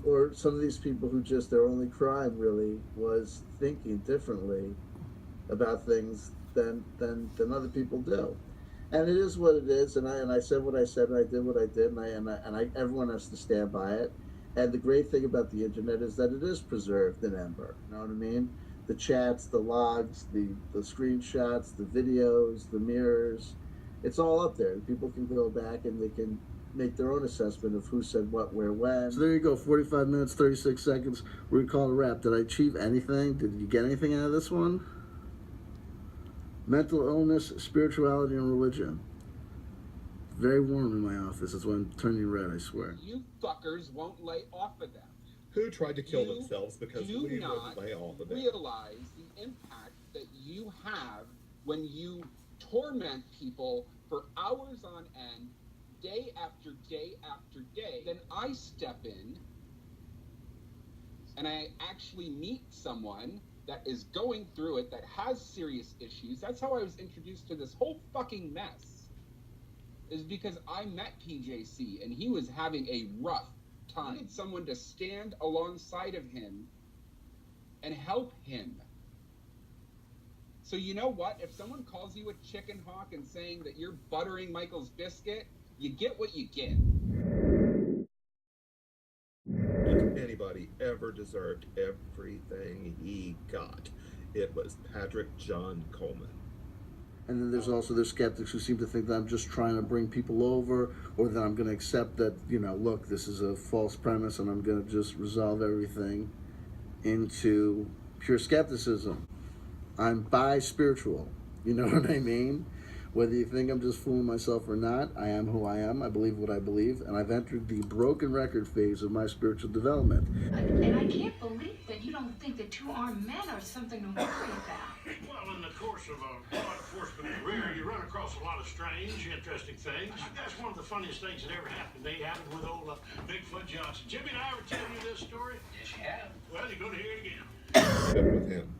or some of these people who just their only crime really was thinking differently about things than other people do. And it is what it is. And I said what I said, and I did what I did, and I everyone has to stand by it. And the great thing about the internet is that it is preserved in Ember. You know what I mean? The chats, the logs, the screenshots, the videos, the mirrors, it's all up there. People can go back and they can make their own assessment of who said what, where, when. So there you go, 45 minutes, 36 seconds. We're gonna call it a wrap. Did I achieve anything? Did you get anything out of this one? Mental illness, spirituality, and religion. Very warm in my office. That's why I'm turning red, I swear. You fuckers won't lay off of them. Who tried to kill themselves because we wouldn't lay off of them. Realize the impact that you have when you torment people for hours on end, day after day after day. Then I step in and I actually meet someone that is going through it, that has serious issues. That's how I was introduced to this whole fucking mess, is because I met PJC and he was having a rough time. He needed someone to stand alongside of him and help him. So you know what? If someone calls you a chicken hawk and saying that you're buttering Michael's biscuit, you get what you get. If anybody ever deserved everything he got, it was Patrick John Coleman. And then there's skeptics who seem to think that I'm just trying to bring people over, or that I'm going to accept that, you know, look, this is a false premise and I'm going to just resolve everything into pure skepticism. I'm bi-spiritual, you know what I mean? Whether you think I'm just fooling myself or not, I am who I am, I believe what I believe, and I've entered the broken record phase of my spiritual development. And I can't believe that you don't think that two-armed men are something to worry about. Well, in the course of a law enforcement career, you run across a lot of strange, interesting things. That's one of the funniest things that ever happened to me, happened with old Bigfoot Johnson. Jimmy and I ever tell you this story? Yes, you have. Well, you're going to hear it again. With him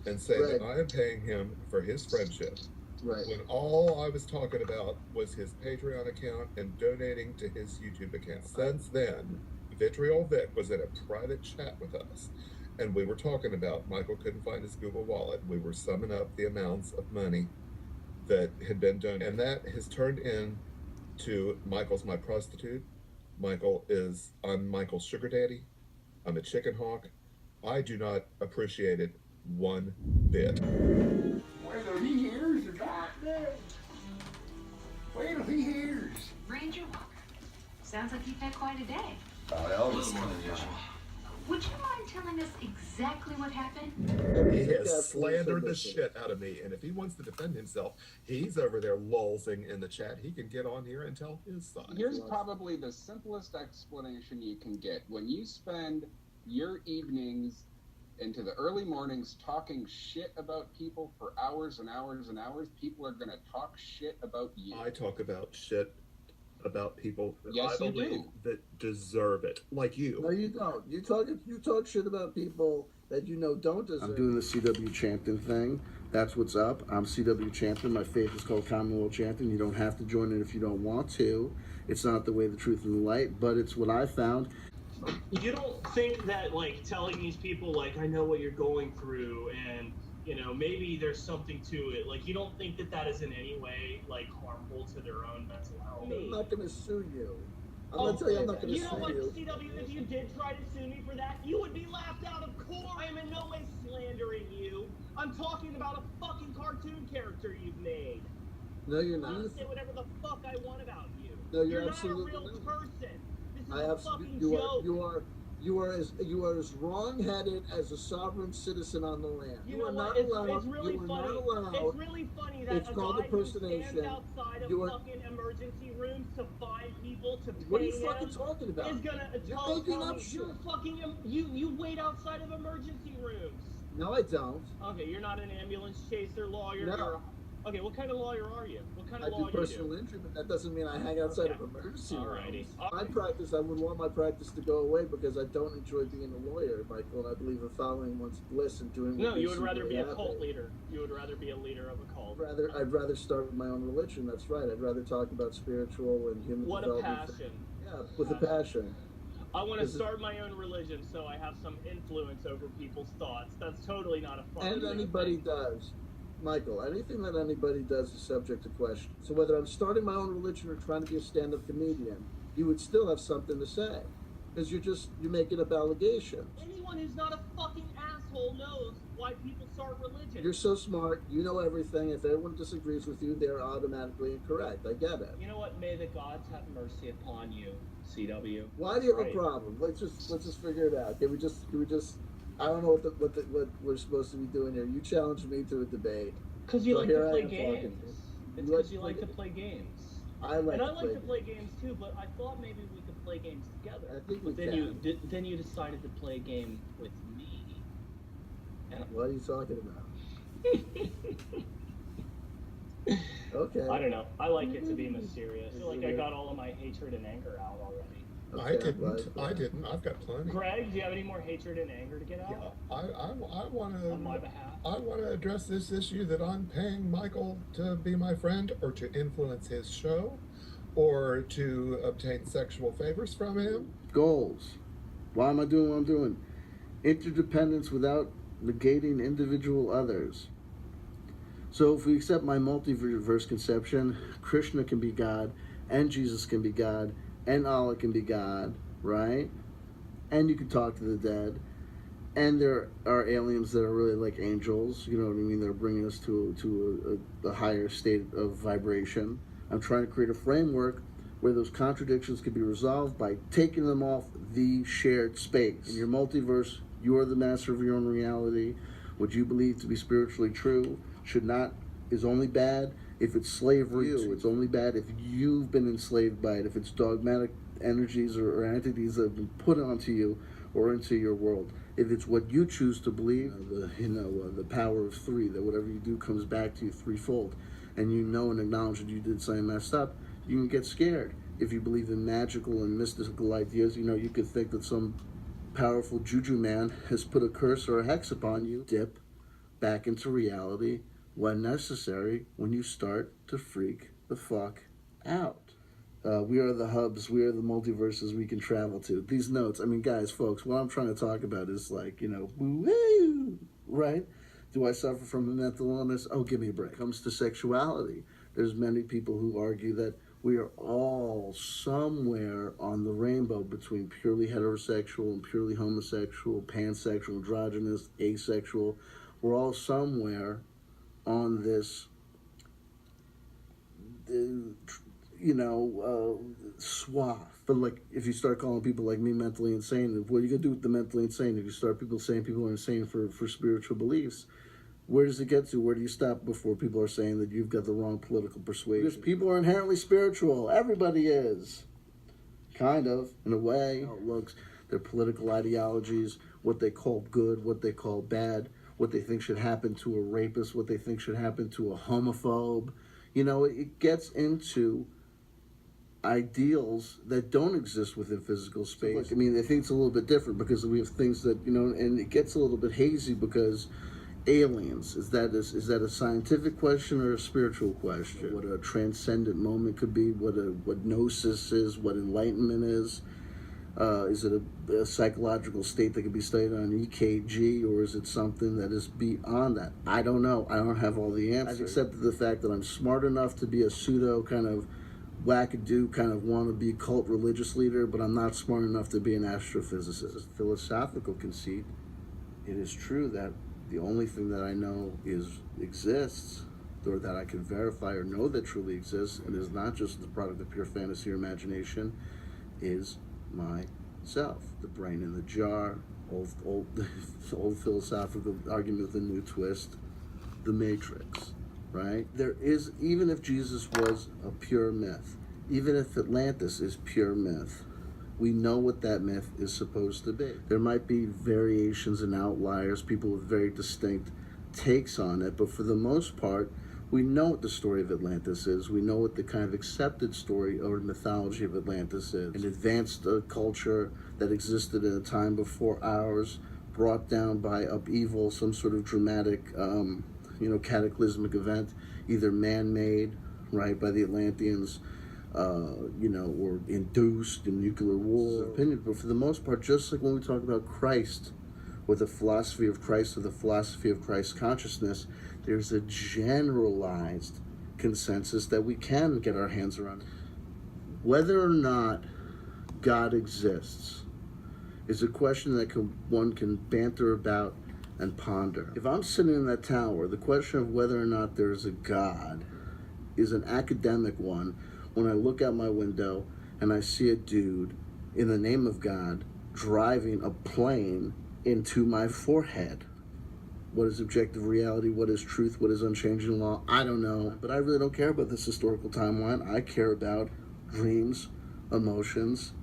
and say that I am paying him for his friendship. Right. When all I was talking about was his Patreon account and donating to his YouTube account. Since then, Vitriol Vic was in a private chat with us, and we were talking about Michael couldn't find his Google Wallet. We were summing up the amounts of money that had been donated, and that has turned into Michael's my prostitute. I'm Michael's sugar daddy. I'm a chicken hawk. I do not appreciate it one bit. Whether he hears or not, wait till he hears. Ranger Walker, sounds like you've had quite a day. A little more than usual. Would you mind telling us exactly what happened? He has slandered the shit out of me, and if he wants to defend himself, he's over there lolzing in the chat. He can get on here and tell his side. Here's probably the simplest explanation you can get. When you spend your evenings into the early mornings talking shit about people for hours and hours and hours, people are going to talk shit about you. I talk about shit about people that Yes, I you believe do. that deserve it, like you. No, you don't. You talk shit about people that you know don't deserve. I'm doing the CW chanting thing. That's what's up. I'm CW chanting. My faith is called Commonwealth chanting. You don't have to join it if you don't want to. It's not the way, the truth, and the light, but it's what I found. You don't think that, like, telling these people, like, I know what you're going through, and, you know, maybe there's something to it. Like, you don't think that that is in any way, like, harmful to their own mental health? I'm not going to sue you. I'm going to tell you I'm not going to sue you. You know what, CW, if you did try to sue me for that, you would be laughed out of court. I am in no way slandering you. I'm talking about a fucking cartoon character you've made. No, you're not. I'm going to say whatever the fuck I want about you. No, you're not absolutely a real not. person. This is I a absolutely. fucking You joke. you are as wrong-headed as a sovereign citizen on the land. You You know are what? not allowed. It's really You are funny. not allowed. It's really funny that It's a called guy who impersonation. stands outside of You are- fucking emergency rooms to find people to What are pay you fucking him talking about? is gonna You're tell making me up shit. you're fucking you wait outside of emergency rooms. No, I don't. Okay, you're not an ambulance chaser lawyer. No. Okay, what kind of lawyer are you? What kind I of law do do you personal do? injury, but that doesn't mean I hang outside of Okay. emergency Alrighty. rooms. My practice, I would want my practice to go away because I don't enjoy being a lawyer, Michael, and I believe in following one's bliss and doing what No, you makes would rather be a happy. cult leader. You would rather be a leader of a cult. I'd rather start with my own religion. That's right. I'd rather talk about spiritual and human What a development. passion. Yeah, with a passion. I want to Is it- start my own religion so I have some influence over people's thoughts. That's totally not a fun And thing. anybody does. Michael, anything that anybody does is subject to question. So whether I'm starting my own religion or trying to be a stand-up comedian, you would still have something to say. Because you're making up allegations. Anyone who's not a fucking asshole knows why people start religions. You're so smart, you know everything. If everyone disagrees with you, they're automatically incorrect. I get it. You know what? May the gods have mercy upon you, CW. Why do you have Right. a problem? Let's just figure it out. Can we just I don't know what we're supposed to be doing here. You challenged me to a debate. Because you So like here to I play am talking to games. you. It's You like because you like to play games. I like And I to like play to play games too, but I thought maybe we could play games together. I think we But then can. then you decided to play a game with me. And What are you talking about? Okay. I don't know. I like it to be mysterious. I feel like I got all of my hatred and anger out already. I Okay, didn't. right. I didn't. I've got plenty. Greg, do you have any more hatred and anger to get out Yeah, I want on my to. behalf? I want to address this issue that I'm paying Michael to be my friend, or to influence his show, or to obtain sexual favors from him. Goals. Why am I doing what I'm doing? Interdependence without negating individual others. So if we accept my multiverse conception, Krishna can be God, and Jesus can be God, and Allah can be God, right? And you can talk to the dead. And there are aliens that are really like angels, you know what I mean? They're bringing us to a higher state of vibration. I'm trying to create a framework where those contradictions can be resolved by taking them off the shared space. In your multiverse, you are the master of your own reality. What you believe to be spiritually true is only bad if it's slavery to you. It's only bad if you've been enslaved by it, if it's dogmatic energies or entities that have been put onto you or into your world. If it's what you choose to believe, the power of three, that whatever you do comes back to you threefold, and you know and acknowledge that you did something messed up, you can get scared. If you believe in magical and mystical ideas, you could think that some powerful juju man has put a curse or a hex upon you. Dip back into reality when necessary, when you start to freak the fuck out. We are the hubs, we are the multiverses we can travel to. These notes, guys, folks, what I'm trying to talk about is woo, right? Do I suffer from a mental illness? Oh, give me a break. When it comes to sexuality, there's many people who argue that we are all somewhere on the rainbow between purely heterosexual and purely homosexual, pansexual, androgynous, asexual. We're all somewhere on this swath. But if you start calling people like me mentally insane, what are you gonna do with the mentally insane? If you start saying people are insane for spiritual beliefs, where does it get to? Where do you stop before people are saying that you've got the wrong political persuasion? Because people are inherently spiritual. Everybody is. Kind of, in a way. Outlooks, their political ideologies, what they call good, what they call bad, what they think should happen to a rapist, what they think should happen to a homophobe. It gets into ideals that don't exist within physical space. I think it's a little bit different because we have things that, and it gets a little bit hazy because aliens, is that a scientific question or a spiritual question? What a transcendent moment could be, what gnosis is, what enlightenment is. Is it a psychological state that can be studied on EKG, or is it something that is beyond that? I don't know. I don't have all the answers. I've accepted the fact that I'm smart enough to be a pseudo kind of wackadoo kind of wannabe cult religious leader, but I'm not smart enough to be an astrophysicist. Philosophical conceit. It is true that the only thing that I know exists, or that I can verify or know that truly exists, and is not just the product of pure fantasy or imagination, is myself. The brain in the jar, old philosophical argument with a new twist, the Matrix, right? There is, even if Jesus was a pure myth, even if Atlantis is pure myth, we know what that myth is supposed to be. There might be variations and outliers, people with very distinct takes on it, but for the most part, we know what the story of Atlantis is. We know what the kind of accepted story or mythology of Atlantis is. An advanced culture that existed in a time before ours, brought down by upheaval, some sort of dramatic, cataclysmic event, either man-made, right, by the Atlanteans, or induced in nuclear war opinion. But for the most part, just like when we talk about Christ, or the philosophy of Christ, or the philosophy of Christ consciousness, there's a generalized consensus that we can get our hands around. Whether or not God exists is a question that one can banter about and ponder. If I'm sitting in that tower, the question of whether or not there's a God is an academic one when I look out my window and I see a dude, in the name of God, driving a plane into my forehead. What is objective reality? What is truth? What is unchanging law? I don't know. But I really don't care about this historical timeline. I care about dreams, emotions,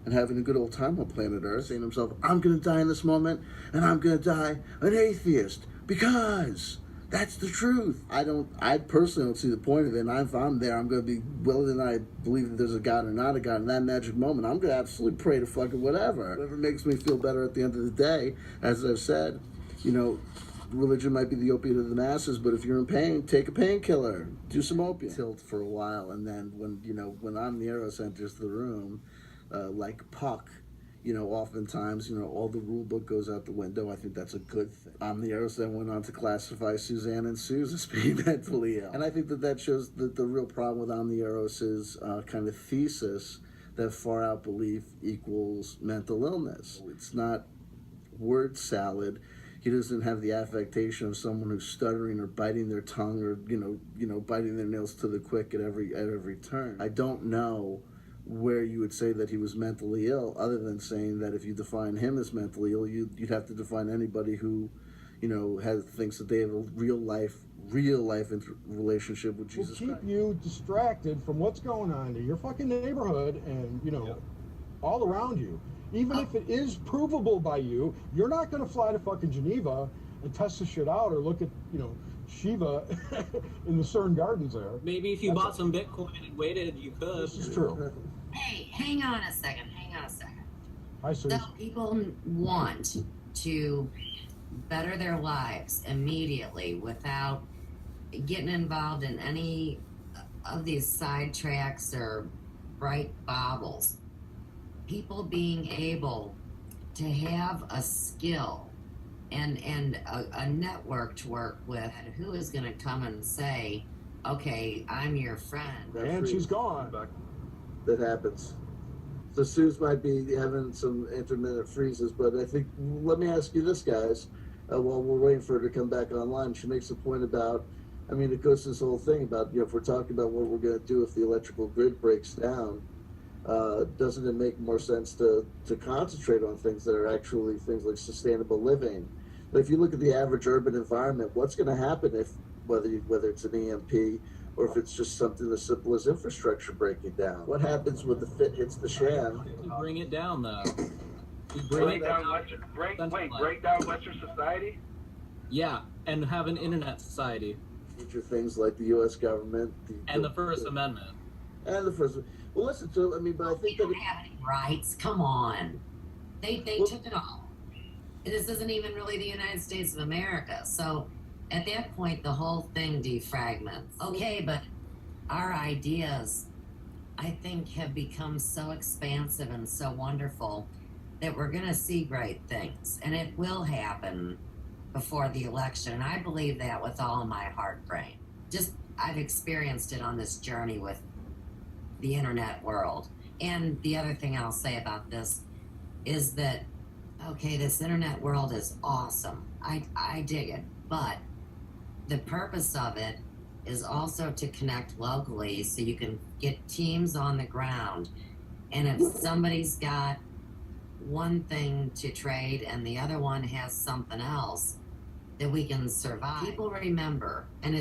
and having a good old time on planet Earth, saying to himself, I'm going to die in this moment, and I'm going to die an atheist, because that's the truth. I personally don't see the point of it, and if I'm there, I'm going to be, whether or not I believe that there's a God or not a God, in that magic moment, I'm going to absolutely pray to fucking whatever makes me feel better at the end of the day. As I've said, religion might be the opiate of the masses, but if you're in pain, take a painkiller, do some opium. Tilt for a while, and then when Omnieros enters the room, like Puck, oftentimes, all the rule book goes out the window. I think that's a good thing. Omnieros then went on to classify Suzanne and Suze as being mentally ill. And I think that shows that the real problem with Omnieros' kind of thesis that far out belief equals mental illness. It's not word salad. He doesn't have the affectation of someone who's stuttering or biting their tongue or, biting their nails to the quick at every turn. I don't know where you would say that he was mentally ill, other than saying that if you define him as mentally ill, you'd have to define anybody who, thinks that they have a real life relationship with Jesus Christ. Will keep you distracted from what's going on in your fucking neighborhood and, all around you. Even if it is provable by you, you're not going to fly to fucking Geneva and test the shit out or look at, Shiva in the CERN gardens there. Maybe if you bought some Bitcoin and waited, you could. This is true. Hey, hang on a second. Hi, Suze. So people want to better their lives immediately without getting involved in any of these sidetracks or bright baubles. People being able to have a skill and a network to work with, who is going to come and say, okay, I'm your friend. And she's gone. That happens. So Suze might be having some intermittent freezes, but I think, let me ask you this, guys, while we're waiting for her to come back online. She makes a point about, it goes to this whole thing about, if we're talking about what we're going to do if the electrical grid breaks down, doesn't it make more sense to concentrate on things that are actually things like sustainable living? But if you look at the average urban environment, what's going to happen if, whether it's an EMP or if it's just something as simple as infrastructure breaking down? What happens when the fit hits the shan? You bring it down, though. Break down Western society? Yeah, and have an internet society. Which are things like the U.S. government. And the First Amendment. And the First Amendment. Well, listen to, but I think they don't have any rights. Come on. They took it all. This isn't even really the United States of America. So at that point, the whole thing defragments. Okay, but our ideas, I think, have become so expansive and so wonderful that we're going to see great things. And it will happen before the election. And I believe that with all of my heart, brain. I've experienced it on this journey with the internet world. And the other thing I'll say about this is that, okay, this internet world is awesome. I dig it. But the purpose of it is also to connect locally so you can get teams on the ground. And if somebody's got one thing to trade and the other one has something else, that we can survive. People remember, and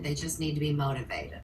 they just need to be motivated.